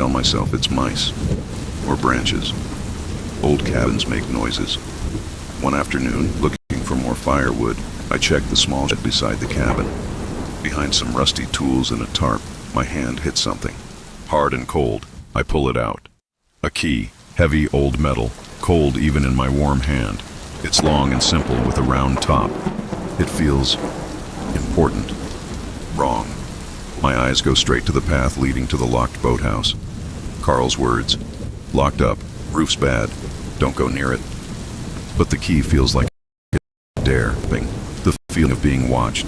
tell myself it's mice or branches. Old cabins make noises. One afternoon, looking for more firewood, I checked the small shed beside the cabin. Behind some rusty tools and a tarp, my hand hit something. Hard and cold, I pull it out. A key, heavy old metal, cold even in my warm hand. It's long and simple with a round top. It feels important. Wrong. My eyes go straight to the path leading to the locked boathouse. Carl's words. Locked up, roof's bad, don't go near it. But the key feels like a dare thing. The feeling of being watched.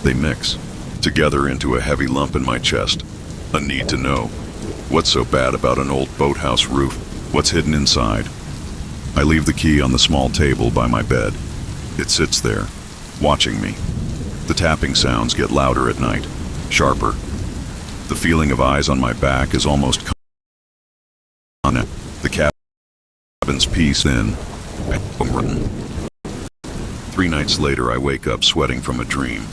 They mix together into a heavy lump in my chest. A need to know. What's so bad about an old boathouse roof? What's hidden inside? I leave the key on the small table by my bed. It sits there, watching me. The tapping sounds get louder at night, sharper. The feeling of eyes on my back is almost constant. The cabin's piece in. 3 nights later, I wake up sweating from a dream.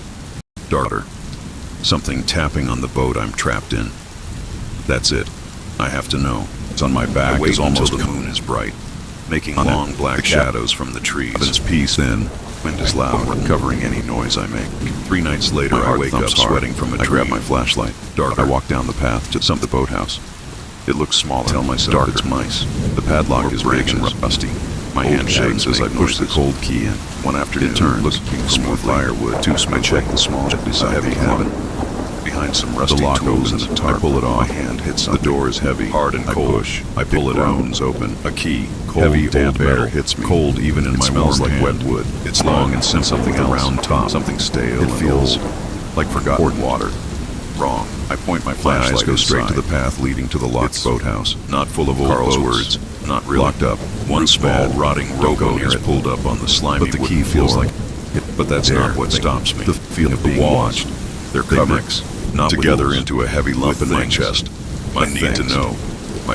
Darker. Something tapping on the boat I'm trapped in. That's it. I have to know. It's on my back. I wait until the moon is bright, making long black shadows from the trees. Cabin's piece in. Wind is loud, covering any noise I make. 3 nights later, I wake up sweating from a dream. I grab my flashlight. Dark. I walk down the path to the boathouse. It looks smaller. Tell myself it's mice. The padlock is big and rusty. My hand shakes as I push the cold key in. One afternoon, it turns, looking for more firewood. I check the small shed beside the cabin. Behind some rusty tools and a tarp, I pull it off. My hand hits something. The door is heavy, hard and cold. I push. I pull it out. Open. A key. Cold, heavy, damp air hits me. Cold even in my warm like hand. Wet wood. It's long and simple. Something with a round top. Something stale. It feels like forgotten water. Wrong. I point my flashlight. My eyes go straight to the path leading to the locked boathouse. Not full of old Carl's words. Not really. Locked up. One small, rotting rowboat is pulled up on the slimy wooden floor. But the key feels like it. But that's not what stops me. The feeling of being watched. They're covered, not together into a heavy lump in my chest. I need to know.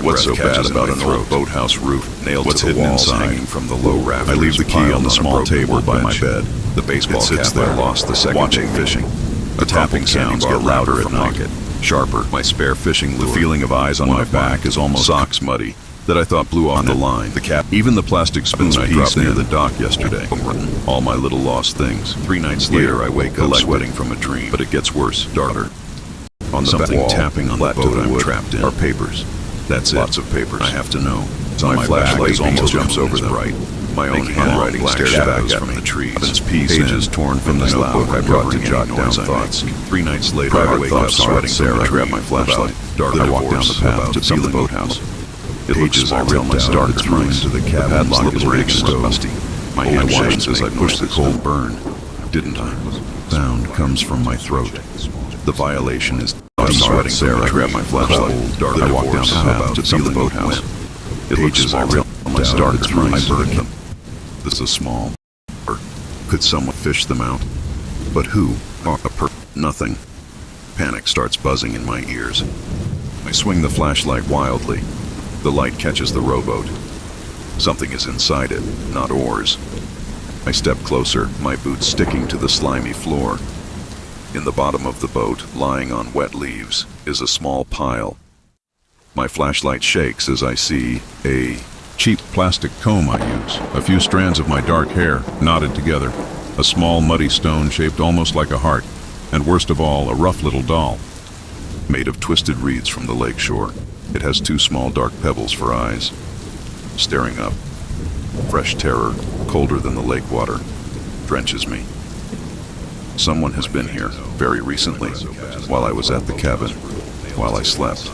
What's so bad about an old boathouse roof nailed to the walls hanging from the low rafters? I leave the key on the small table by my bed. The baseball cap I lost the second day fishing. The tapping sounds get louder at night, sharper. My spare fishing lure. The feeling of eyes on my back is almost socks muddy that I thought blew off the line. The cap, even the plastic spoon I dropped near the dock yesterday. All my little lost things. 3 nights later, I wake up sweating from a dream, but it gets worse, darker. On the something wall, tapping on the boat I'm trapped in are papers. That's it. Lots of papers. I have to know. My flashlight almost jumps over them. Right. My own handwriting stares back from the trees. Pages torn from the notebook I brought to jot down thoughts. 3 nights later, I wake up sweating. Sarah, I grab my flashlight. I walk down the path to the boathouse. It looks all tell my dark through into the cabin. The padlock is big and rusty. My hand shakes as I push the cold burn. Didn't I? Sound comes from my throat. The violation is I'm sweating. Sarah, I grab my flashlight. I walk down the path to the boathouse. It looks all tell my dark through my burn. This is small. Could someone fish them out? But who? Nothing. Panic starts buzzing in my ears. I swing the flashlight wildly. The light catches the rowboat. Something is inside it, not oars. I step closer, my boots sticking to the slimy floor. In the bottom of the boat, lying on wet leaves, is a small pile. My flashlight shakes as I see a cheap plastic comb I use, a few strands of my dark hair knotted together, a small muddy stone shaped almost like a heart, and worst of all, a rough little doll, made of twisted reeds from the lake shore. It has 2 small dark pebbles for eyes. Staring up, fresh terror, colder than the lake water, drenches me. Someone has been here, very recently, while I was at the cabin, while I slept.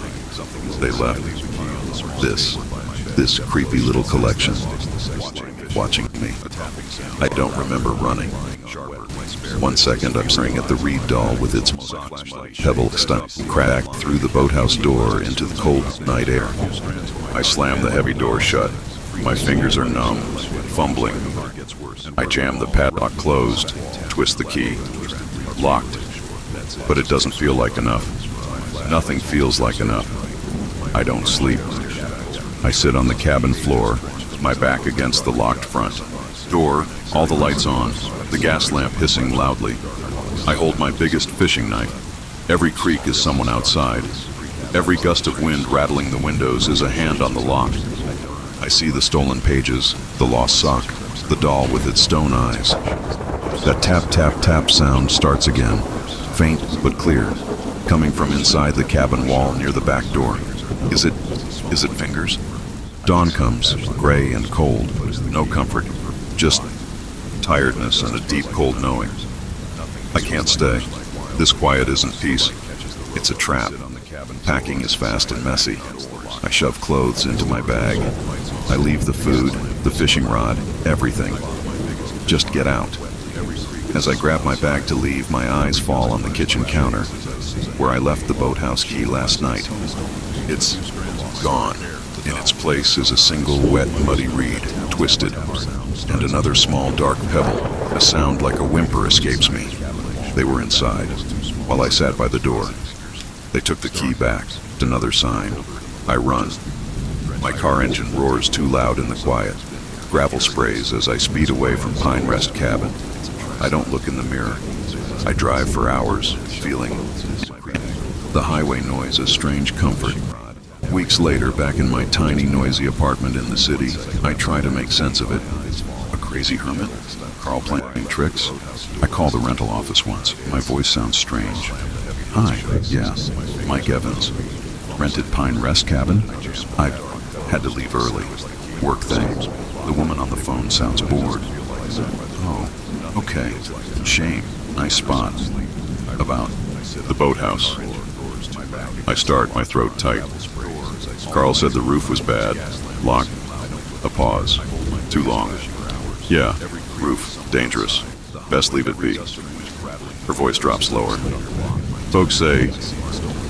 They left. This creepy little collection, watching me. I don't remember running. 1 second I'm staring at the reed doll with its pebble stuck cracked through the boathouse door into the cold night air. I slam the heavy door shut. My fingers are numb, fumbling. I jam the padlock closed, twist the key. Locked. But it doesn't feel like enough. Nothing feels like enough. I don't sleep. I sit on the cabin floor, my back against the locked front. Door, all the lights on, the gas lamp hissing loudly. I hold my biggest fishing knife. Every creak is someone outside. Every gust of wind rattling the windows is a hand on the lock. I see the stolen pages, the lost sock, the doll with its stone eyes. That tap, tap, tap sound starts again, faint but clear, coming from inside the cabin wall near the back door. Is it fingers? Dawn comes, gray and cold, no comfort, just tiredness and a deep cold knowing. I can't stay. This quiet isn't peace. It's a trap. Packing is fast and messy. I shove clothes into my bag. I leave the food, the fishing rod, everything. Just get out. As I grab my bag to leave, my eyes fall on the kitchen counter, where I left the boathouse key last night. It's gone. In its place is a single wet, muddy reed, twisted, and another small, dark pebble. A sound like a whimper escapes me. They were inside, while I sat by the door. They took the key back. Another sign. I run. My car engine roars too loud in the quiet. Gravel sprays as I speed away from Pine Rest Cabin. I don't look in the mirror. I drive for hours, feeling the highway noise a strange comfort. Weeks later, back in my tiny, noisy apartment in the city, I try to make sense of it. A crazy hermit? Carl playing tricks? I call the rental office once. My voice sounds strange. Hi, yeah, Mike Evans. Rented Pine Rest Cabin? I had to leave early. Work thing. The woman on the phone sounds bored. Oh, okay. Shame. Nice spot. About the boathouse. I start, my throat tight. Carl said the roof was bad. Locked. A pause. Too long. Yeah, roof. Dangerous. Best leave it be. Her voice drops lower. Folks say,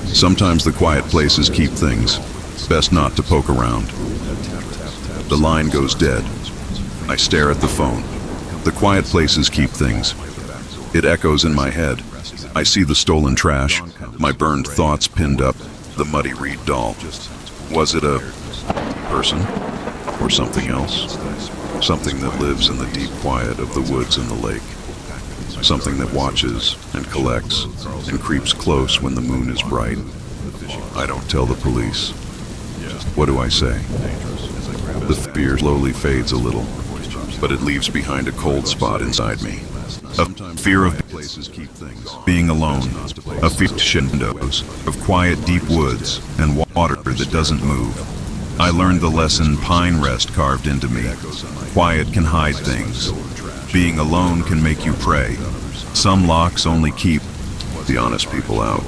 sometimes the quiet places keep things. Best not to poke around. The line goes dead. I stare at the phone. The quiet places keep things. It echoes in my head. I see the stolen trash, my burned thoughts pinned up, the muddy reed doll. Was it a person or something else? Something that lives in the deep quiet of the woods and the lake. Something that watches and collects and creeps close when the moon is bright. I don't tell the police. What do I say? The fear slowly fades a little, but it leaves behind a cold spot inside me. A fear of being alone, of windows, of quiet deep woods, and water that doesn't move. I learned the lesson Pine Rest carved into me. Quiet can hide things. Being alone can make you pray. Some locks only keep the honest people out.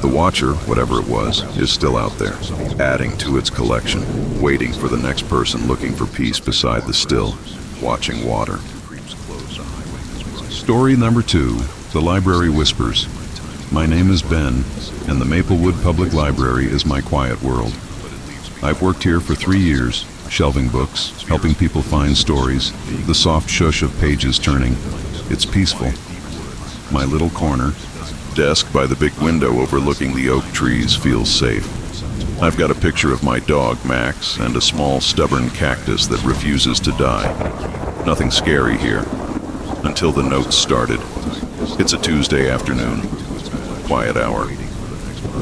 The watcher, whatever it was, is still out there, adding to its collection, waiting for the next person looking for peace beside the still, watching water. Story number 2, The Library Whispers. My name is Ben, and the Maplewood Public Library is my quiet world. I've worked here for 3 years, shelving books, helping people find stories, the soft shush of pages turning. It's peaceful. My little corner, desk by the big window overlooking the oak trees, feels safe. I've got a picture of my dog, Max, and a small, stubborn cactus that refuses to die. Nothing scary here. Until the notes started. It's a Tuesday afternoon. Quiet hour.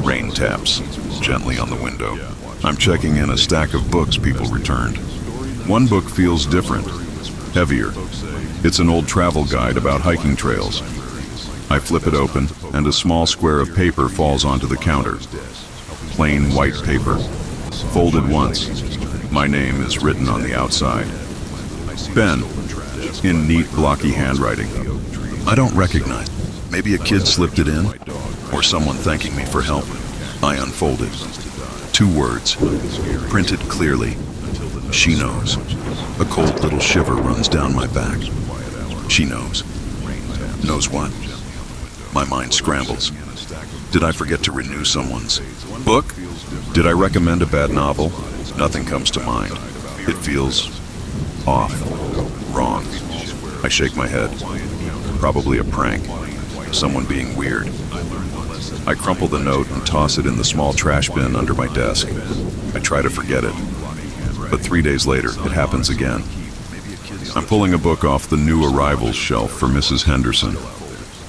Rain taps gently on the window. I'm checking in a stack of books people returned. One book feels different, heavier. It's an old travel guide about hiking trails. I flip it open, and a small square of paper falls onto the counter. Plain white paper. Folded once. My name is written on the outside. Ben, in neat, blocky handwriting. I don't recognize. Maybe a kid slipped it in, or someone thanking me for help. I unfold it. 2 words, printed clearly. She knows. A cold little shiver runs down my back. She knows. Knows what? My mind scrambles. Did I forget to renew someone's book? Did I recommend a bad novel? Nothing comes to mind. It feels off, wrong. I shake my head. Probably a prank. Someone being weird. I crumple the note and toss it in the small trash bin under my desk. I try to forget it. But 3 days later, it happens again. I'm pulling a book off the new arrivals shelf for Mrs. Henderson.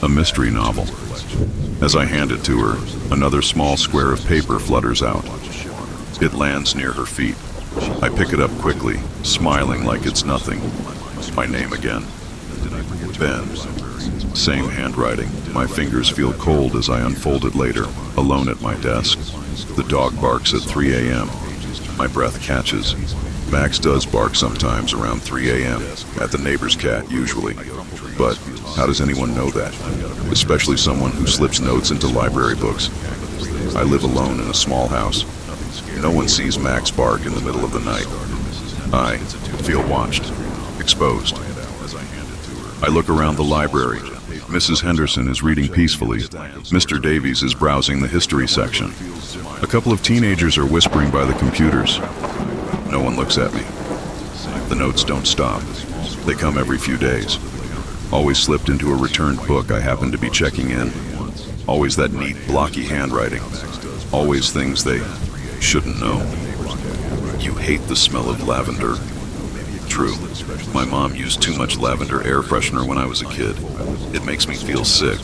A mystery novel. As I hand it to her, another small square of paper flutters out. It lands near her feet. I pick it up quickly, smiling like it's nothing. My name again. Ben. Same handwriting. My fingers feel cold as I unfold it later, alone at my desk. The dog barks at 3 a.m. My breath catches. Max does bark sometimes around 3 a.m. at the neighbor's cat, usually. But how does anyone know that? Especially someone who slips notes into library books. I live alone in a small house. No one sees Max bark in the middle of the night. I feel watched, exposed. I look around the library. Mrs. Henderson is reading peacefully. Mr. Davies is browsing the history section. A couple of teenagers are whispering by the computers. No one looks at me. The notes don't stop. They come every few days. Always slipped into a returned book I happen to be checking in. Always that neat, blocky handwriting. Always things they shouldn't know. You hate the smell of lavender. True. My mom used too much lavender air freshener when I was a kid. It makes me feel sick.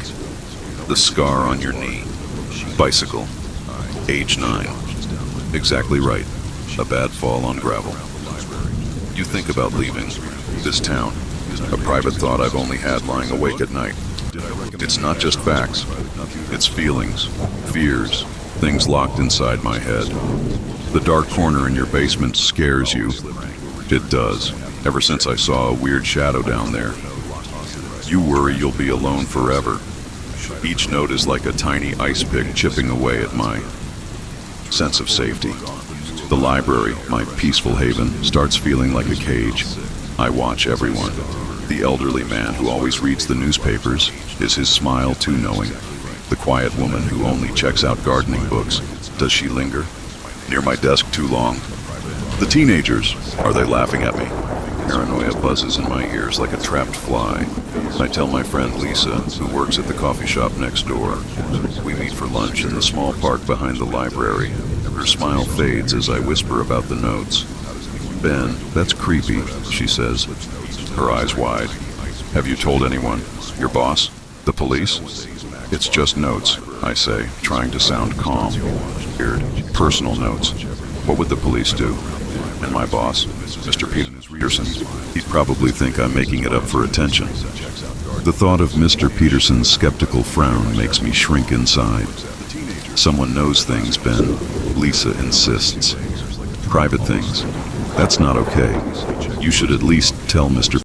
The scar on your knee. Bicycle. Age 9. Exactly right. A bad fall on gravel. You think about leaving this town. A private thought I've only had lying awake at night. It's not just facts. It's feelings, fears, things locked inside my head. The dark corner in your basement scares you. It does, ever since I saw a weird shadow down there. You worry you'll be alone forever. Each note is like a tiny ice pick chipping away at my sense of safety. The library, my peaceful haven, starts feeling like a cage. I watch everyone. The elderly man who always reads the newspapers, is his smile too knowing? The quiet woman who only checks out gardening books, does she linger near my desk too long? The teenagers, are they laughing at me? Paranoia buzzes in my ears like a trapped fly. I tell my friend Lisa, who works at the coffee shop next door. We meet for lunch in the small park behind the library. Her smile fades as I whisper about the notes. Ben, that's creepy, she says, her eyes wide. Have you told anyone? Your boss? The police? It's just notes, I say, trying to sound calm. Weird. Personal notes. What would the police do? And my boss, Mr. Peterson, he'd probably think I'm making it up for attention. The thought of Mr. Peterson's skeptical frown makes me shrink inside. Someone knows things, Ben. Lisa insists. Private things. That's not okay. You should at least tell Mr.